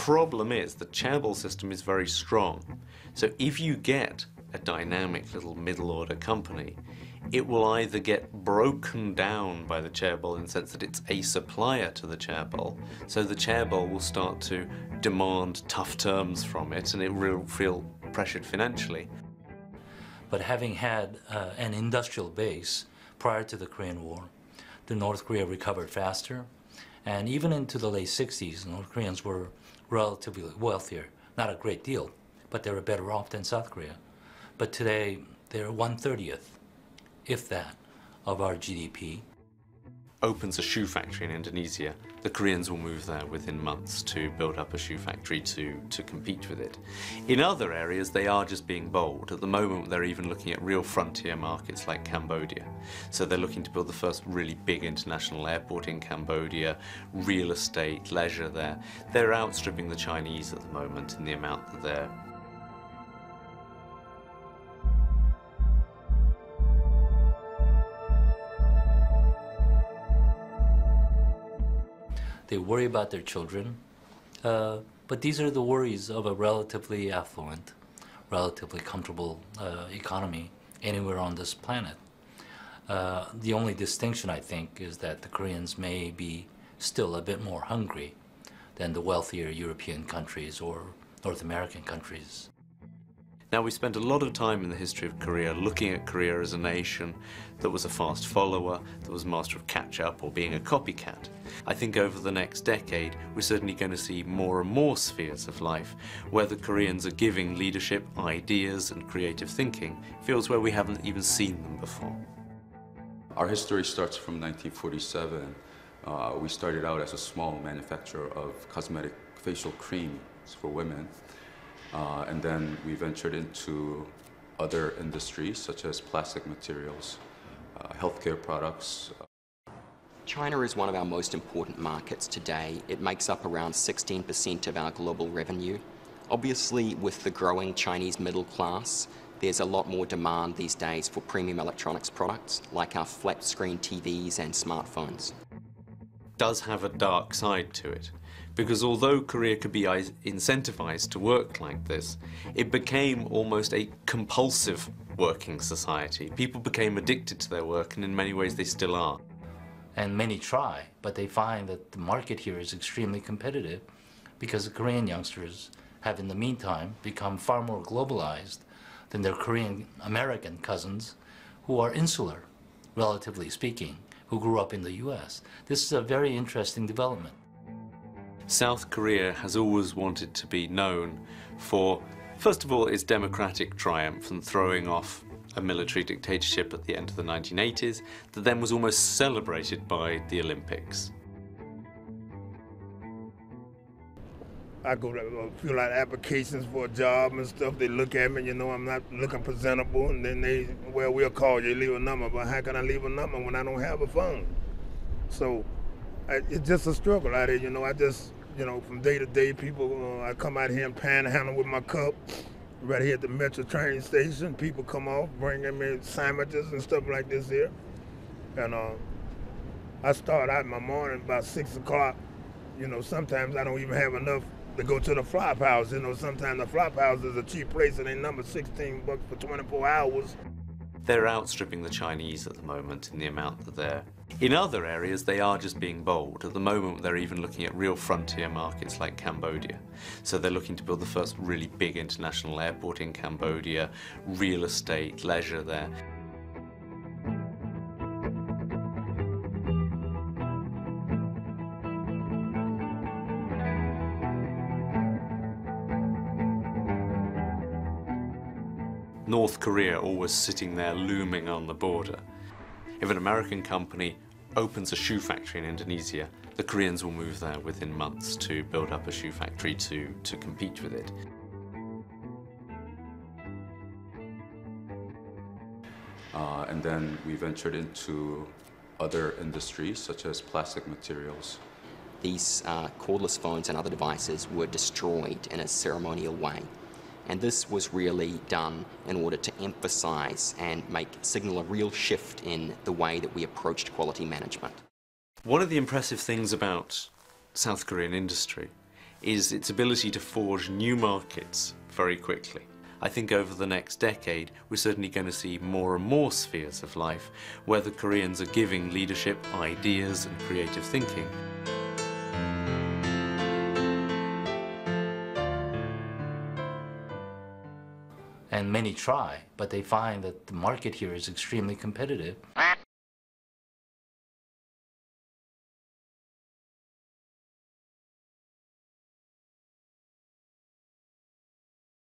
problem is the chaebol system is very strong. So if you get a dynamic little middle order company, it will either get broken down by the chaebol in the sense that it's a supplier to the chaebol, so the chaebol will start to demand tough terms from it and it will feel pressured financially. But having had an industrial base prior to the Korean War, the North Korea recovered faster, and even into the late 60s, North Koreans were relatively wealthier, not a great deal, but they were better off than South Korea. But today, they're 1/30th, if that, of our GDP. Opens a shoe factory in Indonesia, the Koreans will move there within months to build up a shoe factory to compete with it. In other areas, they are just being bold. At the moment, they're even looking at real frontier markets like Cambodia. So they're looking to build the first really big international airport in Cambodia, real estate, leisure there. They're outstripping the Chinese at the moment in the amount that they're They worry about their children, but these are the worries of a relatively affluent, relatively comfortable economy anywhere on this planet. The only distinction, I think, is that the Koreans may be still a bit more hungry than the wealthier European countries or North American countries. Now, we spent a lot of time in the history of Korea looking at Korea as a nation that was a fast follower, that was master of catch-up or being a copycat. I think over the next decade, we're certainly going to see more and more spheres of life where the Koreans are giving leadership, ideas and creative thinking, fields where we haven't even seen them before. Our history starts from 1947. We started out as a small manufacturer of cosmetic facial creams for women. And then we ventured into other industries such as plastic materials, healthcare products. China is one of our most important markets today. It makes up around 16% of our global revenue. Obviously, with the growing Chinese middle class, there's a lot more demand these days for premium electronics products, like our flat-screen TVs and smartphones. Does have a dark side to it, because although Korea could be incentivized to work like this, it became almost a compulsive working society. People became addicted to their work, and in many ways they still are. And many try, but they find that the market here is extremely competitive because the Korean youngsters have in the meantime become far more globalized than their Korean American cousins who are insular, relatively speaking, who grew up in the US. This is a very interesting development. South Korea has always wanted to be known for, first of all, its democratic triumph and throwing off a military dictatorship at the end of the 1980s that then was almost celebrated by the Olympics. I go to fill out applications for a job and stuff. They look at me, you know, I'm not looking presentable, and then they, well, we'll call you, leave a number. But how can I leave a number when I don't have a phone? So it's just a struggle out here, you know. I just, you know, from day to day, people, I come out here and panhandle with my cup. Right here at the Metro train station, people come off, bringing me sandwiches and stuff like this here. And I start out in my morning about 6 o'clock. You know, sometimes I don't even have enough to go to the flop house. You know, sometimes the flop house is a cheap place and they number $16 for 24 hours. They're outstripping the Chinese at the moment in the amount that they're. In other areas, they are just being bold. At the moment, they're even looking at real frontier markets like Cambodia. So they're looking to build the first really big international airport in Cambodia, real estate, leisure there. North Korea always sitting there looming on the border. If an American company opens a shoe factory in Indonesia, the Koreans will move there within months to build up a shoe factory to compete with it. And then we ventured into other industries such as plastic materials. These cordless phones and other devices were destroyed in a ceremonial way. And this was really done in order to emphasize and signal a real shift in the way that we approached quality management. One of the impressive things about South Korean industry is its ability to forge new markets very quickly. I think over the next decade, we're certainly going to see more and more spheres of life where the Koreans are giving leadership, ideas, and creative thinking. And many try, but they find that the market here is extremely competitive.